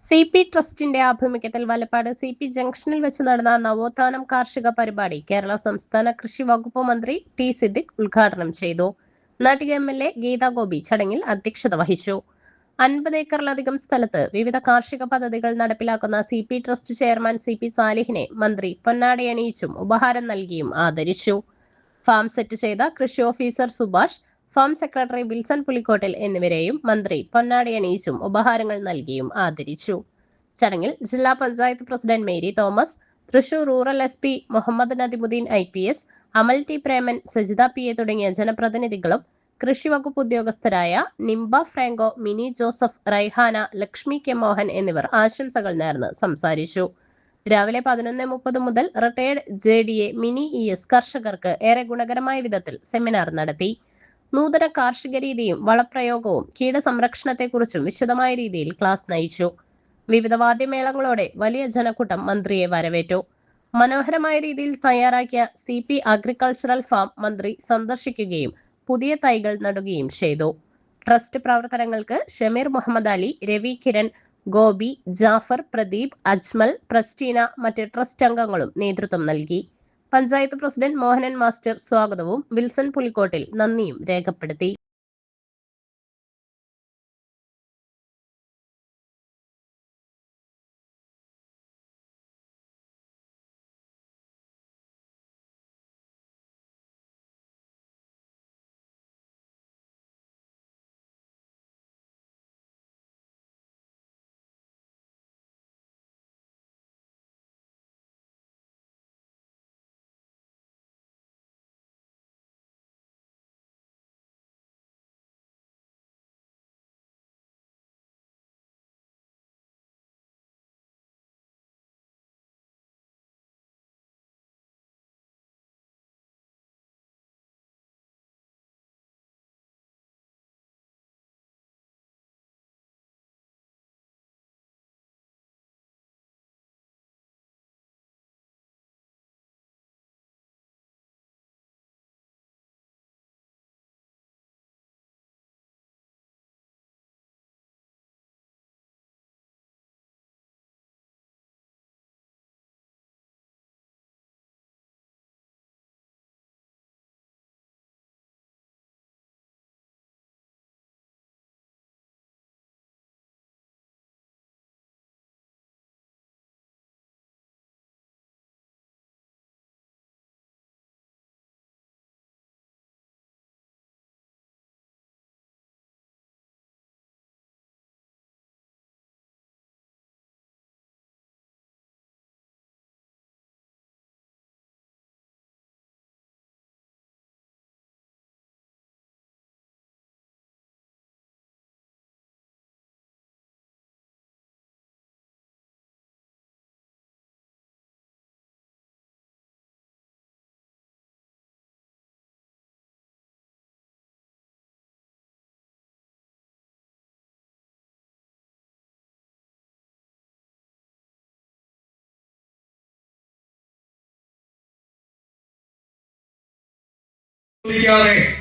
CP ട്രസ്റ്റിന്റെ ആഭിമുഖ്യത്തിൽ Valappad CP ജംഗ്ഷനിൽ വെച്ച് നടന്ന നവോത്ഥാനം കാർഷിക പരിപാടി കേരള സംസ്ഥാന കൃഷി വകുപ്പ് മന്ത്രി ടി സിദ്ദിഖ് ഉദ്ഘാടനം ചെയ്തു. നാട്ടിക MLA ഗീതാ ഗോപി ചടങ്ങിൽ അധ്യക്ഷത വഹിച്ചു. 50 ഏക്കറിലധികം സ്ഥലത്ത് വിവിധ കാർഷിക പദ്ധതികൾ നടപ്പിലാക്കുന്ന CP ട്രസ്റ്റ് ചെയർമാൻ CP സാലിഹിനെ മന്ത്രി പൊന്നാടയണിയിച്ചും ഉപഹാരം നൽകിയും ആദരിച്ചു. ഫാം സെറ്റ് ചെയ്ത കൃഷി officer Subhash, farm secretary Wilson Pulikottil എന്നിവരെയും മന്ത്രി പൊന്നാടയണിയിച്ചും ഉപഹാരങ്ങൾ നൽകിയും ആദരിച്ചു. ചടങ്ങിൽ ജില്ലാ panchayat president Mary Thomas, Thrissur rural SP Muhammad Nadimuddin IPS, Amal T Preman, Sajitha PA തുടങ്ങിയ ജനപ്രതിനിധികളും കൃഷി വകുപ്പ് ഉദ്യോഗസ്ഥരായ Nimba Franco, Mini Joseph, Raihana, Lakshmi K Mohan എന്നിവർ ആശംസകൾ നേർന്ന് സംസാരിച്ചു. രാവിലെ 11:30 മുതൽ റിട്ടയർഡ് JDA മിനി ES കർഷകർക്ക് ഏറെ ഗുണകരമായ വിധത്തിൽ സെമിനാർ നടത്തി. നൂതന കാർഷിക രീതിയും വളപ്രയോഗവും കീടസംരക്ഷണത്തെക്കുറിച്ചും വിശദമായ രീതിയിൽ ക്ലാസ് നയിച്ചു. വിവിധ വാദ്യമേളങ്ങളോടെ വലിയ ജനക്കൂട്ടം മന്ത്രിയെ വരവേറ്റു. മനോഹരമായ രീതിയിൽ തയ്യാറാക്കിയ CP അഗ്രികൾച്ചറൽ ഫാം മന്ത്രി സന്ദർശിക്കുകയും പുതിയ തൈകൾ നടുകയും ചെയ്തു. ട്രസ്റ്റ് പ്രവർത്തനങ്ങൾക്ക് ഷമീർ മുഹമ്മദ് അലി, രവി കിരൺ, ഗോപി, ജാഫർ, പ്രദീപ്, അജ്മൽ, പ്രസ്റ്റീന, മറ്റ് ട്രസ്റ്റ് അംഗങ്ങളും നേതൃത്വം നൽകി. പഞ്ചായത്ത് പ്രസിഡന്റ് മോഹനൻ മാസ്റ്റർ സ്വാഗതവും വിൽസൺ പുലിക്കോട്ടിൽ നന്ദിയും രേഖപ്പെടുത്തി.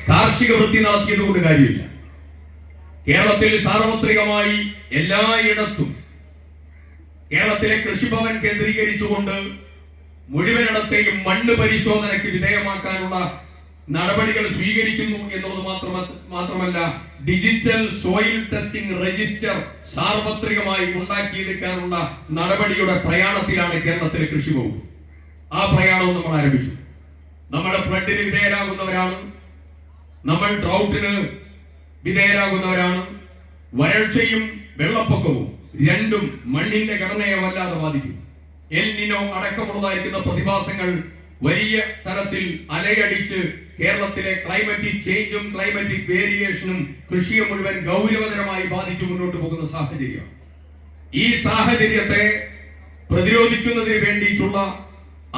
കാർഷിക വൃത്തി നടത്തിയതുകൊണ്ട് കാര്യമില്ല. കേരളത്തിൽ സാർവത്രികമായി എല്ലായിടത്തും കേരളത്തിലെ കൃഷിഭവൻ കേന്ദ്രീകരിച്ചുകൊണ്ട് മുഴുവനിടത്തെയും മണ്ണ് പരിശോധനയ്ക്ക് വിധേയമാക്കാനുള്ള നടപടികൾ സ്വീകരിക്കുന്നു എന്നത് മാത്രമല്ല ഡിജിറ്റൽ സോയിൽ ടെസ്റ്റിംഗ് രജിസ്റ്റർ സാർവത്രികമായി ഉണ്ടാക്കിയെടുക്കാനുള്ള നടപടിയുടെ പ്രയാണത്തിലാണ് കേരളത്തിലെ കൃഷി വകുപ്പ്. ആ പ്രയാണവും നമ്മൾ ആരംഭിച്ചു. നമ്മൾ ഫ്ലഡിന് വിധേയരാകുന്നവരാണ്, നമ്മൾ ഡ്രൗട്ടിന് വിധേയരാകുന്നവരാണ്. വരൾച്ചയും വെള്ളപ്പൊക്കവും രണ്ടും മണ്ണിന്റെ ഘടനയെ വല്ലാതെ ബാധിക്കും. എൽ നിനോ അടക്കമുള്ളതായിരിക്കുന്ന പ്രതിഭാസങ്ങൾ വലിയ തരത്തിൽ അലയടിച്ച് കേരളത്തിലെ ക്ലൈമറ്റിക് ചേഞ്ചും ക്ലൈമറ്റിക് വേരിയേഷനും കൃഷിയെ മുഴുവൻ ഗൗരവതരമായി ബാധിച്ചു മുന്നോട്ട് പോകുന്ന സാഹചര്യം. ഈ സാഹചര്യത്തെ പ്രതിരോധിക്കുന്നതിന് വേണ്ടിയിട്ടുള്ള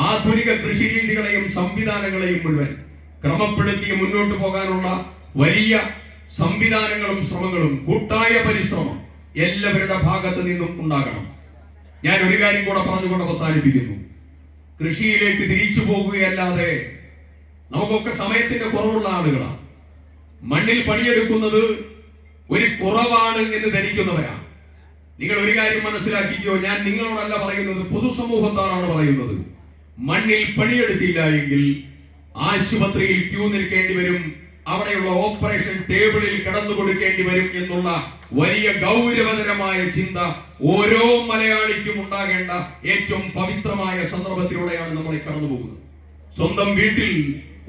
ആധുനിക കൃഷി രീതികളെയും സംവിധാനങ്ങളെയും മുഴുവൻ ക്രമപ്പെടുത്തി മുന്നോട്ട് പോകാനുള്ള വലിയ സംവിധാനങ്ങളും ശ്രമങ്ങളും കൂട്ടായ പരിശ്രമം എല്ലാവരുടെ ഭാഗത്ത് നിന്നും ഉണ്ടാകണം. ഞാൻ ഒരു കാര്യം കൂടെ പറഞ്ഞുകൊണ്ട് അവസാനിപ്പിക്കുന്നു. കൃഷിയിലേക്ക് തിരിച്ചു പോകുകയല്ലാതെ നമുക്കൊക്കെ സമയത്തിന്റെ കുറവുള്ള ആളുകളാണ്. മണ്ണിൽ പണിയെടുക്കുന്നത് ഒരു കുറവാണ് എന്ന് ധരിക്കുന്നവരാണ്. നിങ്ങൾ ഒരു കാര്യം മനസ്സിലാക്കിക്കോ, ഞാൻ നിങ്ങളോടല്ല പറയുന്നത്, പൊതുസമൂഹത്തോടാണ് പറയുന്നത്. മണ്ണിൽ പണിയെടുത്തില്ല എങ്കിൽ ആശുപത്രിയിൽ ക്യൂ നിൽക്കേണ്ടി വരും, അവിടെയുള്ള ഓപ്പറേഷൻ ടേബിളിൽ കിടന്നു കൊടുക്കേണ്ടി വരും എന്നുള്ള വലിയ ഗൗരവതരമായ ചിന്ത ഓരോ മലയാളിക്കും ഉണ്ടാകേണ്ട ഏറ്റവും പവിത്രമായ സന്ദർഭത്തിലൂടെയാണ് നമ്മൾ കടന്നു പോകുന്നത്. സ്വന്തം വീട്ടിൽ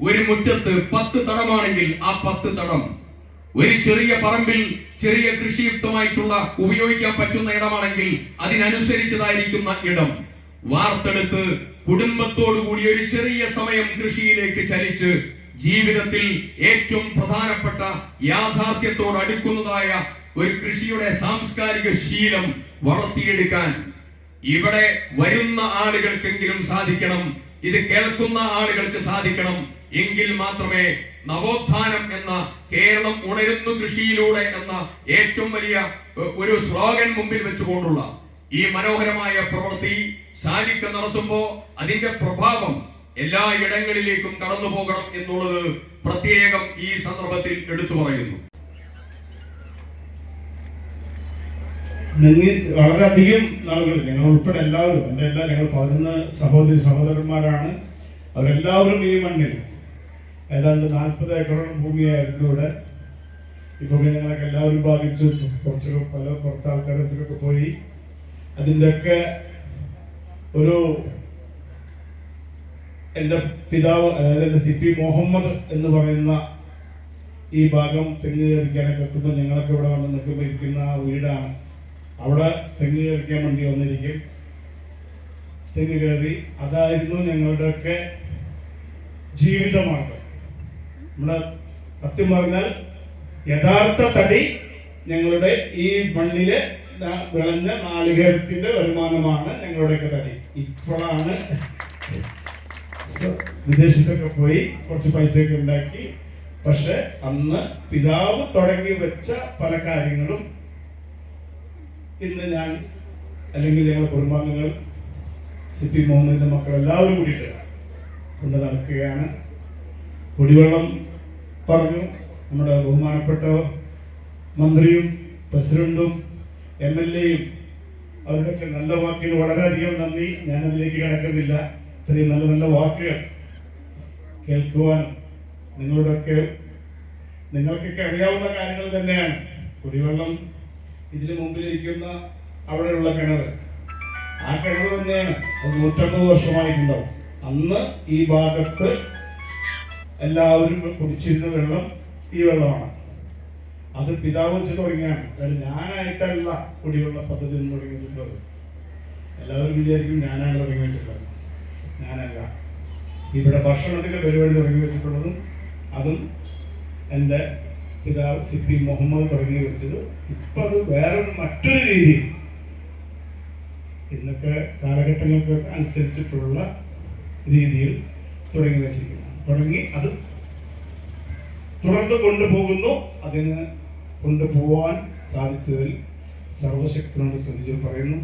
ഒരു മുറ്റത്ത് 10 തടമാണെങ്കിൽ ആ 10 തടം, ഒരു ചെറിയ പറമ്പിൽ ചെറിയ കൃഷിയുക്തമായിട്ടുള്ള ഉപയോഗിക്കാൻ പറ്റുന്ന ഇടമാണെങ്കിൽ അതിനനുസരിച്ചതായിരിക്കുന്ന ഇടം വാർത്തെടുത്ത് കുടുംബത്തോടു കൂടി ഒരു ചെറിയ സമയം കൃഷിയിലേക്ക് ചലിച്ച് ജീവിതത്തിൽ ഏറ്റവും പ്രധാനപ്പെട്ട യാഥാർത്ഥ്യത്തോട് അടുക്കുന്നതായ ഒരു കൃഷിയുടെ സാംസ്കാരിക ശീലം വളർത്തിയെടുക്കാൻ ഇവിടെ വരുന്ന ആളുകൾക്കെങ്കിലും സാധിക്കണം, ഇത് കേൾക്കുന്ന ആളുകൾക്ക് സാധിക്കണം. എങ്കിൽ മാത്രമേ നവോത്ഥാനം എന്ന കേരളം ഉണരുന്നു കൃഷിയിലൂടെ എന്ന ഏറ്റവും വലിയ ഒരു സ്ലോഗൻ മുമ്പിൽ വെച്ചുകൊണ്ടുള്ള ഈ മനോഹരമായ പ്രവൃത്തി സാനിക്ക നടത്തുമ്പോൾ അതിന്റെ പ്രഭാവം എല്ലാ ഇടങ്ങളിലേക്കും കടന്നു പോകണം എന്നുള്ളത് പ്രത്യേകം ഈ സന്ദർഭത്തിൽ എടുത്തു പറയുന്നു. വളരെയധികം ആളുകൾ, ഞങ്ങൾ ഉൾപ്പെടെ എല്ലാവരും, ഞങ്ങൾ 11 സഹോദരന്മാരാണ്. അവരെല്ലാവരും ഈ മണ്ണിൽ ഏതാണ്ട് 40 ഏക്കറോളം ഭൂമിയായിരുന്നു ഇവിടെ. ഇപ്പൊ ഞങ്ങളൊക്കെ എല്ലാവരും ഭാഗിച്ചു, കുറച്ച് പല പുറത്ത് ആൾക്കാരൊക്കെ പോയി. അതിൻ്റെയൊക്കെ ഒരു എൻ്റെ പിതാവ്, അതായത് CP മുഹമ്മദ് എന്ന് പറയുന്ന ഈ ഭാഗം തെങ്ങ് കയറിക്കാനൊക്കെ എത്തുമ്പോൾ ഞങ്ങളൊക്കെ ഇവിടെ വന്ന് നിൽക്കുമ്പോൾ ഇരിക്കുന്ന ആ വീടാണ്. അവിടെ തെങ്ങ് കയറിക്കാൻ വേണ്ടി വന്നിരിക്കും, തെങ്ങ് കയറി. അതായിരുന്നു ഞങ്ങളുടെയൊക്കെ ജീവിതമാർഗം. നമ്മുടെ സത്യം പറഞ്ഞാൽ യഥാർത്ഥ തടി ഞങ്ങളുടെ ഈ മണ്ണിലെ വിളഞ്ഞ നാളികേരത്തിന്റെ വരുമാനമാണ് ഞങ്ങളുടെയൊക്കെ തടി. ഇപ്പോഴാണ് വിദേശത്തൊക്കെ പോയി കുറച്ച് പൈസയൊക്കെ ഉണ്ടാക്കി. പക്ഷെ അന്ന് പിതാവ് തുടങ്ങി വെച്ച പല കാര്യങ്ങളും ഇന്ന് ഞാൻ, അല്ലെങ്കിൽ ഞങ്ങളുടെ കുടുംബാംഗങ്ങൾ, CP മുഹമ്മദിന്റെ മക്കൾ എല്ലാവരും കൂടിയിട്ട് കൊണ്ട് നടക്കുകയാണ്. കുടിവെള്ളം പറഞ്ഞു നമ്മുടെ ബഹുമാനപ്പെട്ട മന്ത്രിയും പ്രസിഡന്റും MLAയും അവരുടെയൊക്കെ നല്ല വാക്കിന് വളരെയധികം നന്ദി. ഞാനതിലേക്ക് കിടക്കുന്നില്ല. ഇത്രയും നല്ല നല്ല വാക്കുകൾ കേൾക്കുവാനും നിങ്ങൾക്കൊക്കെ അറിയാവുന്ന കാര്യങ്ങൾ തന്നെയാണ്. കുടിവെള്ളം ഇതിന് മുമ്പിലിരിക്കുന്ന അവിടെയുള്ള കിണർ, ആ കിണർ തന്നെയാണ്. അത് 150 വർഷമായിട്ടുണ്ടാവും. അന്ന് ഈ ഭാഗത്ത് എല്ലാവരും കുടിച്ചിരുന്ന വെള്ളം ഈ വെള്ളമാണ്. അത് പിതാവ് വെച്ച് തുടങ്ങിയാണ്. ഞാനായിട്ടല്ല കുടിവെള്ള പദ്ധതി എന്ന് തുടങ്ങിയിട്ടുള്ളത്. എല്ലാവരും വിചാരിക്കും ഞാനാണ് തുടങ്ങി വെച്ചിട്ടുള്ളത്. ഞാനല്ല. ഇവിടെ ഭക്ഷണത്തിന്റെ പരിപാടി തുടങ്ങി വെച്ചിട്ടുള്ളതും അതും എൻ്റെ പിതാവ് CP മുഹമ്മദ് തുടങ്ങി വെച്ചത്. ഇപ്പം അത് വേറൊരു മറ്റൊരു രീതിയിൽ ഇന്നത്തെ കാലഘട്ടങ്ങൾക്ക് അനുസരിച്ചിട്ടുള്ള രീതിയിൽ തുടങ്ങി വെച്ചിരിക്കുന്നു. അത് തുടർന്ന് കൊണ്ടുപോകുന്നു. അതിന് കൊണ്ടുപോകാൻ സാധിച്ചതിൽ സർവശക്തനോട് സ്തുതിച്ചു പറയുന്നു.